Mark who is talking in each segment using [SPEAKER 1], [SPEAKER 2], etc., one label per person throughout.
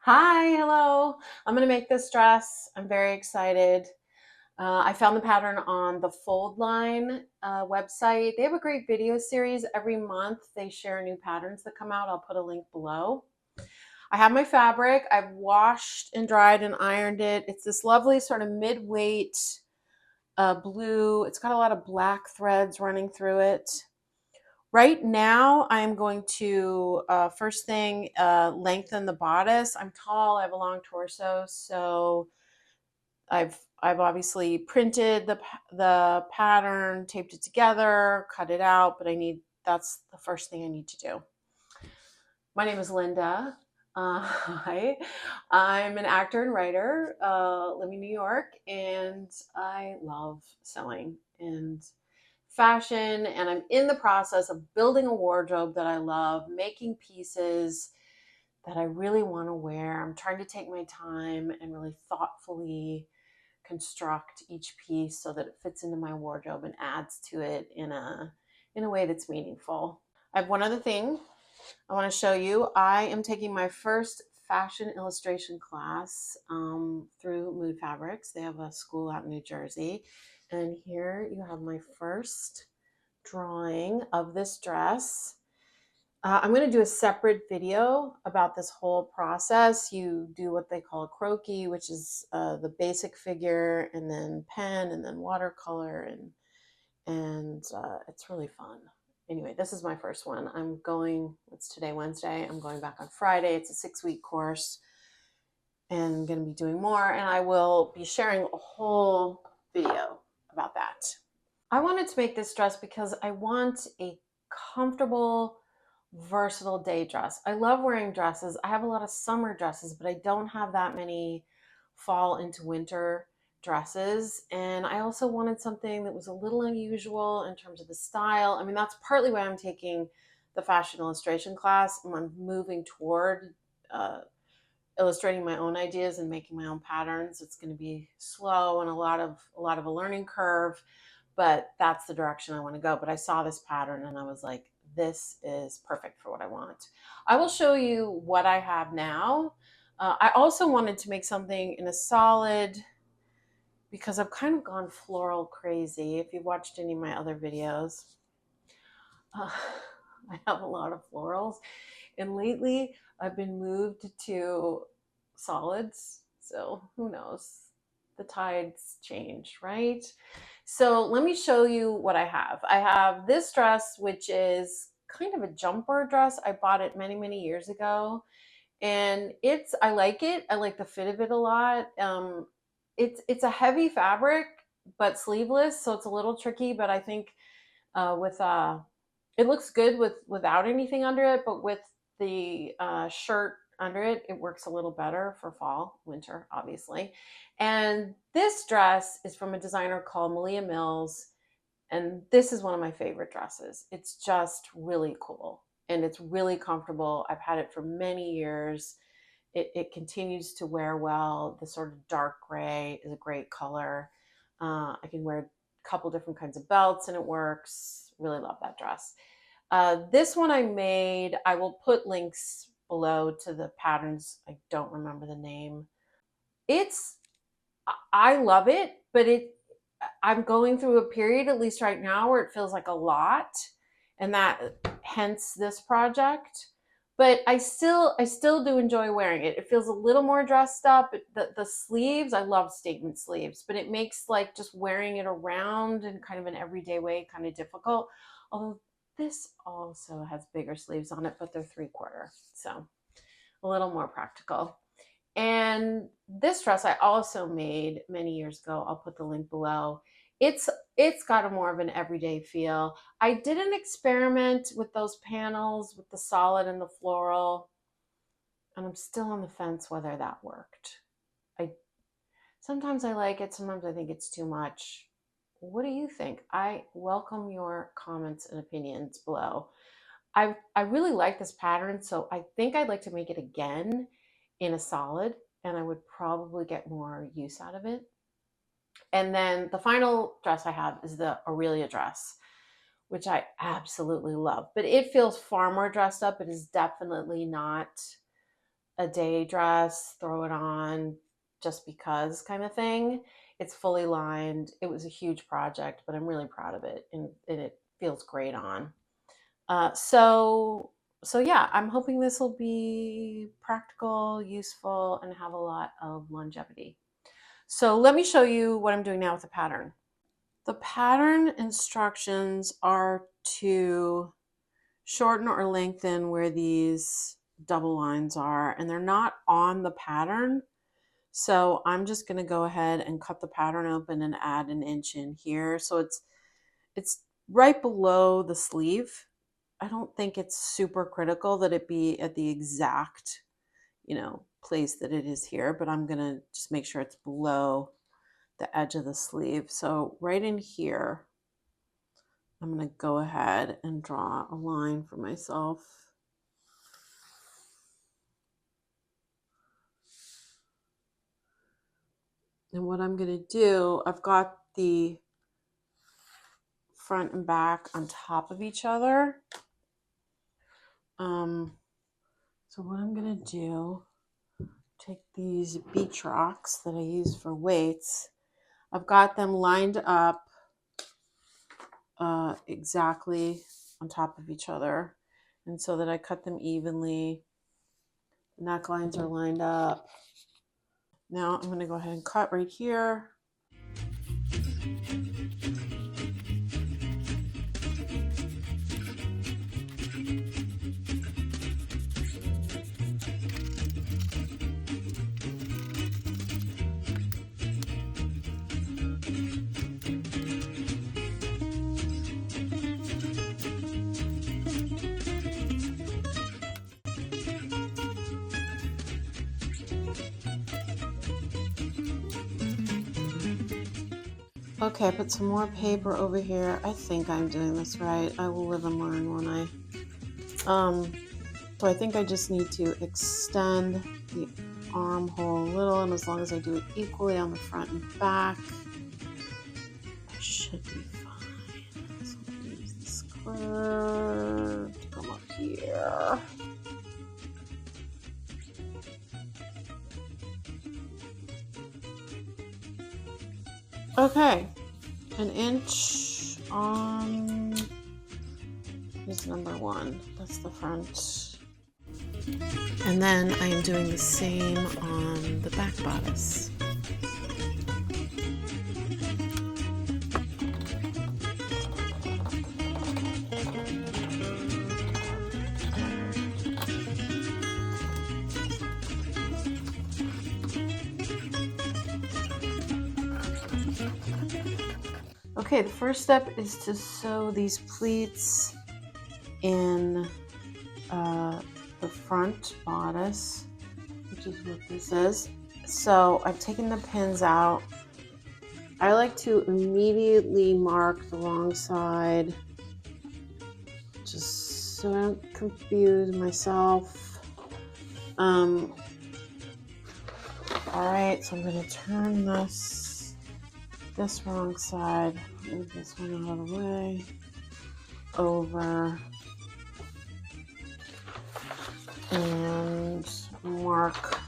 [SPEAKER 1] Hi, hello. I'm going to make this dress. I'm very excited. I found the pattern on the Fold Line website. They have a great video series every month. They share new patterns that come out. I'll put a link below. I have my fabric. I've washed and dried and ironed it. It's this lovely sort of mid-weight blue. It's got a lot of black threads running through it. Right now, I'm going to, first thing, lengthen the bodice. I'm tall, I have a long torso, so I've obviously printed the pattern, taped it together, cut it out, but that's the first thing I need to do. My name is Linda. Hi, I'm an actor and writer, living in New York, and I love sewing and fashion, and I'm in the process of building a wardrobe that I love, making pieces that I really want to wear. I'm trying to take my time and really thoughtfully construct each piece so that it fits into my wardrobe and adds to it in a way that's meaningful. I have one other thing I want to show you. I am taking my first fashion illustration class through Mood Fabrics. They have a school out in New Jersey. And here you have my first drawing of this dress. I'm going to do a separate video about this whole process. You do what they call a croquis, which is the basic figure, and then pen, and then watercolor, and it's really fun. Anyway, this is my first one. It's today, Wednesday. I'm going back on Friday. It's a 6-week course, and I'm going to be doing more, and I will be sharing a whole video about that. I wanted to make this dress because I want a comfortable, versatile day dress. I love wearing dresses. I have a lot of summer dresses, but I don't have that many fall into winter dresses. And I also wanted something that was a little unusual in terms of the style. I mean, that's partly why I'm taking the fashion illustration class. I'm moving toward illustrating my own ideas and making my own patterns. It's going to be slow and a lot of a learning curve, but that's the direction I want to go. But I saw this pattern and I was like, this is perfect for what I want. I will show you what I have now. I also wanted to make something in a solid because I've kind of gone floral crazy. If you've watched any of my other videos, uh, I have a lot of florals. And lately I've been moved to solids. So who knows? The tides change, right? So let me show you what I have. I have this dress, which is kind of a jumper dress. I bought it many, many years ago. And I like it. I like the fit of it a lot. It's a heavy fabric, but sleeveless. So it's a little tricky, but I think with it looks good without anything under it, but with the shirt under it, it works a little better for fall, winter, obviously. And this dress is from a designer called Malia Mills, and this is one of my favorite dresses. It's just really cool and it's really comfortable. I've had it for many years. It continues to wear well. The sort of dark gray is a great color. I can wear a couple different kinds of belts and it works. Really love that dress. This one I made, I will put links below to the patterns. I don't remember the name. I love it, but I'm going through a period, at least right now, where it feels like a lot, and that hence this project. But I still do enjoy wearing it. It feels a little more dressed up. The sleeves, I love statement sleeves, but it makes like just wearing it around in kind of an everyday way kind of difficult. Although this also has bigger sleeves on it, but they're 3/4, so a little more practical. And this dress I also made many years ago. I'll put the link below. It's got a more of an everyday feel. I did an experiment with those panels with the solid and the floral, and I'm still on the fence whether that worked. I Sometimes I like it, sometimes I think it's too much. What do you think? I welcome your comments and opinions below. I really like this pattern, so I think I'd like to make it again in a solid, and I would probably get more use out of it. And then the final dress I have is the Aurelia dress, which I absolutely love, but it feels far more dressed up. It is definitely not a day dress, throw it on just because kind of thing. It's fully lined. It was a huge project, but I'm really proud of it, and it feels great on. Uh, so so yeah, I'm hoping this will be practical, useful, and have a lot of longevity. So let me show you what I'm doing now with the pattern. The pattern instructions are to shorten or lengthen where these double lines are, and they're not on the pattern. So I'm just going to go ahead and cut the pattern open and add an inch in here. So it's right below the sleeve. I don't think it's super critical that it be at the exact, place that it is here, but I'm going to just make sure it's below the edge of the sleeve. So right in here, I'm going to go ahead and draw a line for myself. And what I'm going to do, I've got the front and back on top of each other. So what I'm going to do, take these beach rocks that I use for weights. I've got them lined up exactly on top of each other. And so that I cut them evenly. The necklines are lined up. Now I'm going to go ahead and cut right here. Okay, put some more paper over here. I think I'm doing this right. I will live and learn, won't I? So I think I just need to extend the armhole a little, and as long as I do it equally on the front and back, I should be fine. So I'm going to use this curve to come up here. Okay, an inch on is number 1. That's the front. And then I am doing the same on the back bodice. Okay, the first step is to sew these pleats in the front bodice, which is what this is. So I've taken the pins out. I like to immediately mark the wrong side, just so I don't confuse myself. All right, so I'm going to turn this wrong side, move this one out of the way, over, and mark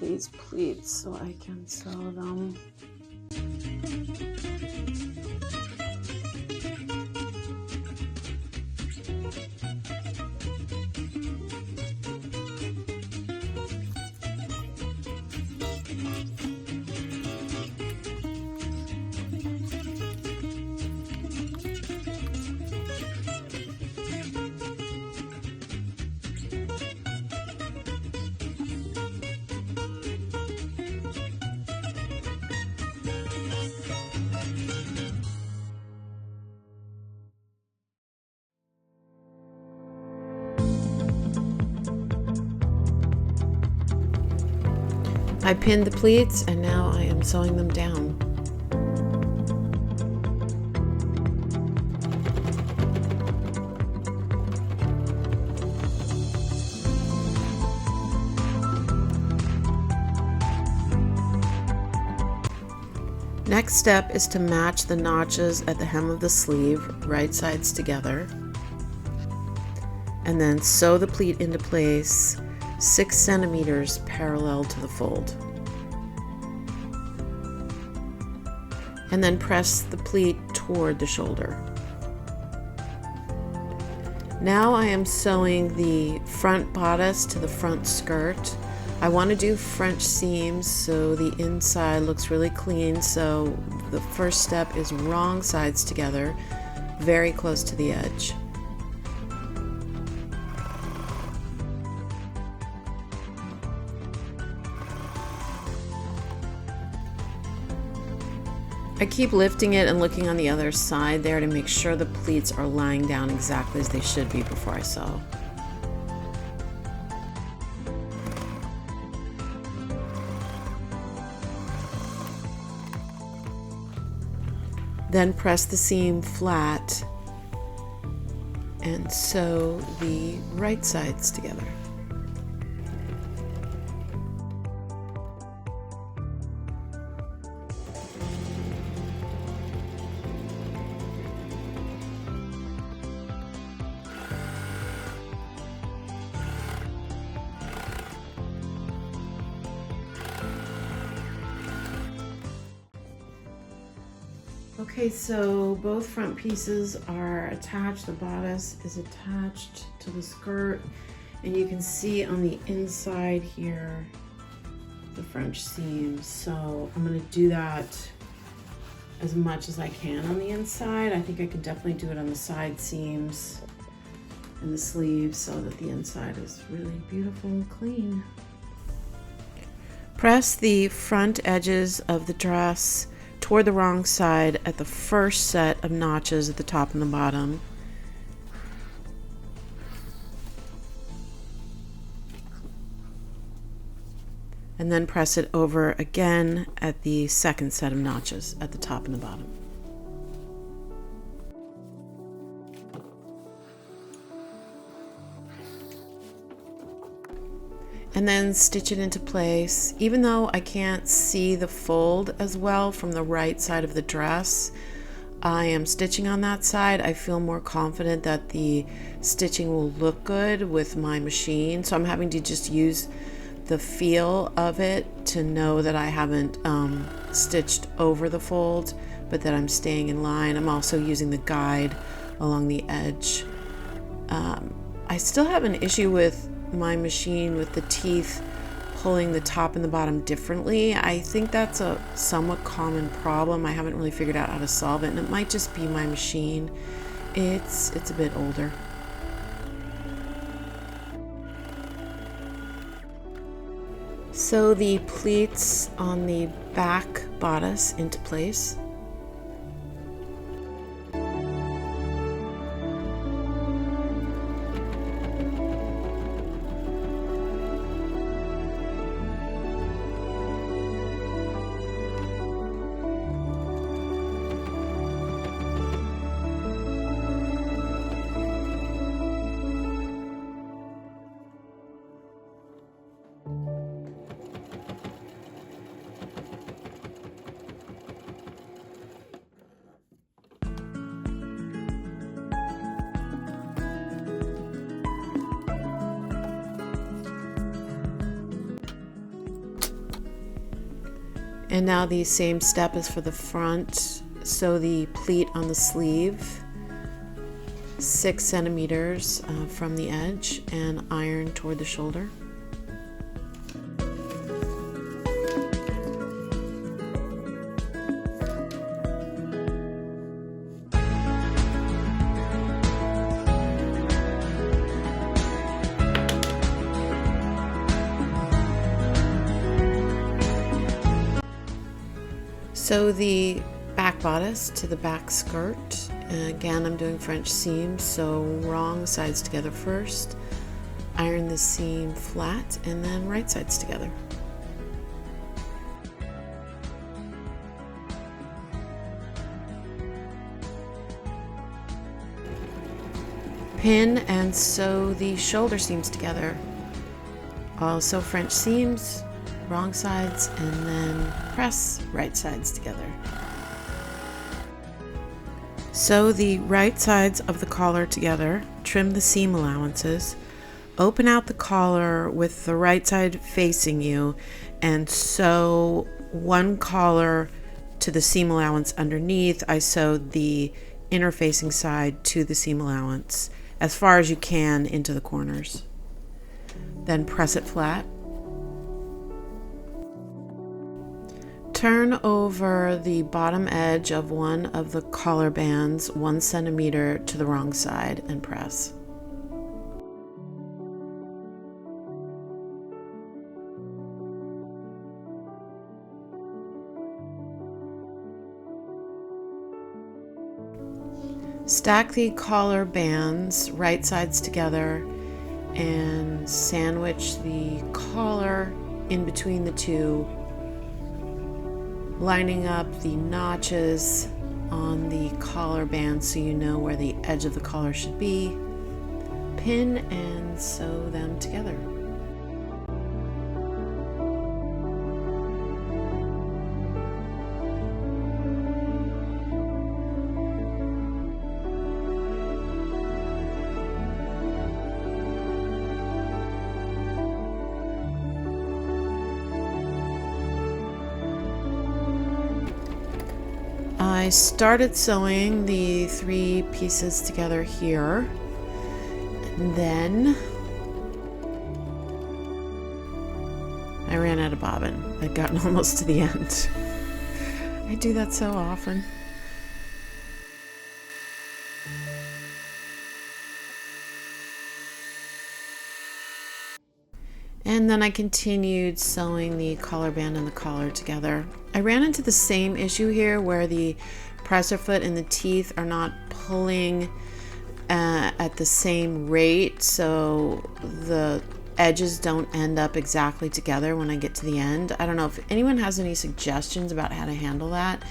[SPEAKER 1] these pleats so I can sew them. I pinned the pleats and now I am sewing them down. Next step is to match the notches at the hem of the sleeve, right sides together. and then sew the pleat into place 6 centimeters parallel to the fold. And then press the pleat toward the shoulder. Now I am sewing the front bodice to the front skirt. I want to do French seams so the inside looks really clean. So the first step is wrong sides together, very close to the edge. I keep lifting it and looking on the other side there to make sure the pleats are lying down exactly as they should be before I sew. Then press the seam flat and sew the right sides together. Okay, so both front pieces are attached. The bodice is attached to the skirt, and you can see on the inside here the French seams. So I'm going to do that as much as I can on the inside. I think I can definitely do it on the side seams and the sleeves so that the inside is really beautiful and clean. Press the front edges of the dress toward the wrong side at the first set of notches at the top and the bottom. And then press it over again at the second set of notches at the top and the bottom. And then stitch it into place. Even though I can't see the fold as well from the right side of the dress, I am stitching on that side. I feel more confident that the stitching will look good with my machine. So I'm having to just use the feel of it to know that I haven't stitched over the fold, but that I'm staying in line. I'm also using the guide along the edge. I still have an issue with my machine with the teeth pulling the top and the bottom differently. I think that's a somewhat common problem. I haven't really figured out how to solve it, and it might just be my machine. It's a bit older. Sew the pleats on the back bodice into place. And now the same step is for the front. Sew the pleat on the sleeve 6 centimeters from the edge and iron toward the shoulder. Sew the back bodice to the back skirt. And again, I'm doing French seams, so wrong sides together first. Iron the seam flat and then right sides together. Pin and sew the shoulder seams together. Also French seams, wrong sides, and then press right sides together. Sew the right sides of the collar together
[SPEAKER 2] trim the seam allowances, open out the collar with the right side facing you, and sew one collar to the seam allowance underneath. I sewed the inner facing side to the seam allowance as far as you can into the corners. Then press it flat. Turn over the bottom edge of one of the collar bands 1 centimeter to the wrong side and press. Stack the collar bands right sides together and sandwich the collar in between the two, lining up the notches on the collar band so you know where the edge of the collar should be. Pin and sew them together. I started sewing the 3 pieces together here, and then I ran out of bobbin. I'd gotten almost to the end. I do that so often. And then I continued sewing the collar band and the collar together. I ran into the same issue here where the presser foot and the teeth are not pulling at the same rate, so the edges don't end up exactly together when I get to the end. I don't know if anyone has any suggestions about how to handle that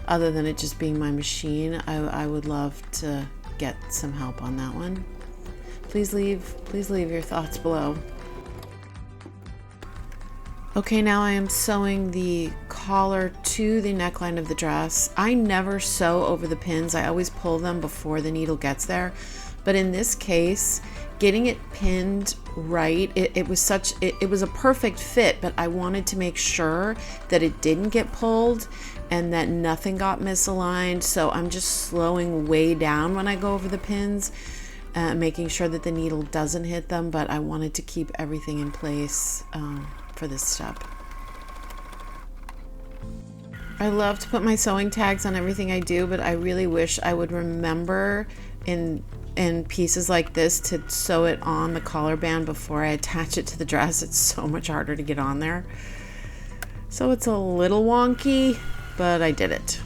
[SPEAKER 2] other than it just being my machine. I would love to get some help on that one. Please leave your thoughts below. Okay, now I am sewing the collar to the neckline of the dress. I never sew over the pins. I always pull them before the needle gets there. But in this case, getting it pinned right, it was a perfect fit, but I wanted to make sure that it didn't get pulled and that nothing got misaligned. So I'm just slowing way down when I go over the pins, making sure that the needle doesn't hit them, but I wanted to keep everything in place for this step. I love to put my sewing tags on everything I do, but I really wish I would remember in pieces like this to sew it on the collar band before I attach it to the dress. It's so much harder to get on there. So it's a little wonky, but I did it.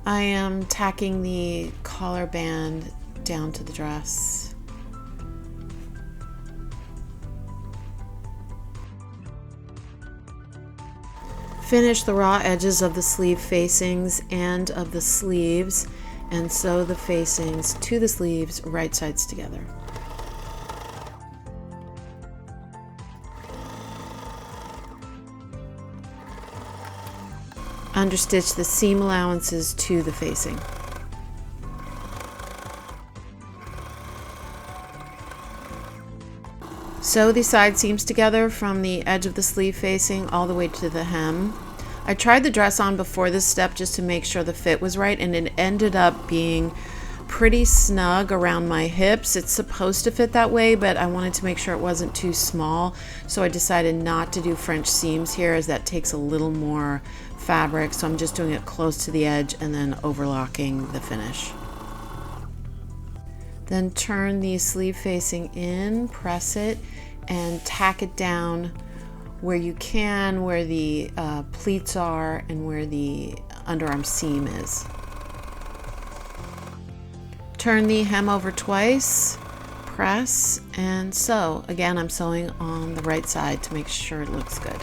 [SPEAKER 2] I am tacking the collar band down to the dress. Finish the raw edges of the sleeve facings and of the sleeves and sew the facings to the sleeves right sides together. Understitch the seam allowances to the facing. Sew the side seams together from the edge of the sleeve facing all the way to the hem. I tried the dress on before this step just to make sure the fit was right, and it ended up being pretty snug around my hips. It's supposed to fit that way, but I wanted to make sure it wasn't too small, so I decided not to do French seams here, as that takes a little more fabric. So I'm just doing it close to the edge and then overlocking the finish. Then turn the sleeve facing in, press it, and tack it down where you can, where the pleats are and where the underarm seam is. Turn the hem over twice, press, and sew. Again, I'm sewing on the right side to make sure it looks good.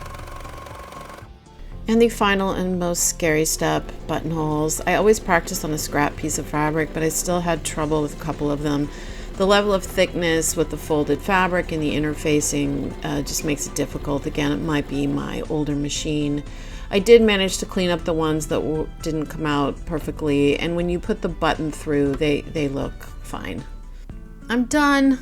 [SPEAKER 2] And the final and most scary step, buttonholes. I always practice on a scrap piece of fabric, but I still had trouble with a couple of them. The level of thickness with the folded fabric and the interfacing just makes it difficult. Again, it might be my older machine. I did manage to clean up the ones that didn't come out perfectly, and when you put the button through, they look fine. I'm done.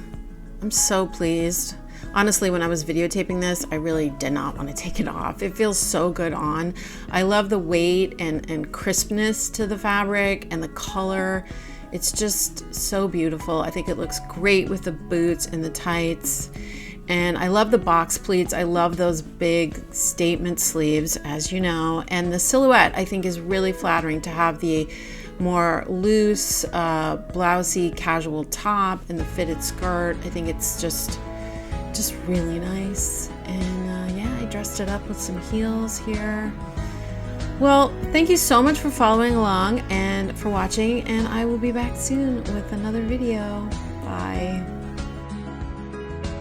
[SPEAKER 2] I'm so pleased. Honestly, when I was videotaping this, I really did not want to take it off. It feels so good on. I love the weight and crispness to the fabric and the color. It's just so beautiful. I think it looks great with the boots and the tights. And I love the box pleats. I love those big statement sleeves, as you know. And the silhouette, I think, is really flattering to have the more loose, blousey, casual top and the fitted skirt. I think it's just really nice. And yeah, I dressed it up with some heels here. Well, thank you so much for following along and for watching, and I will be back soon with another video. Bye.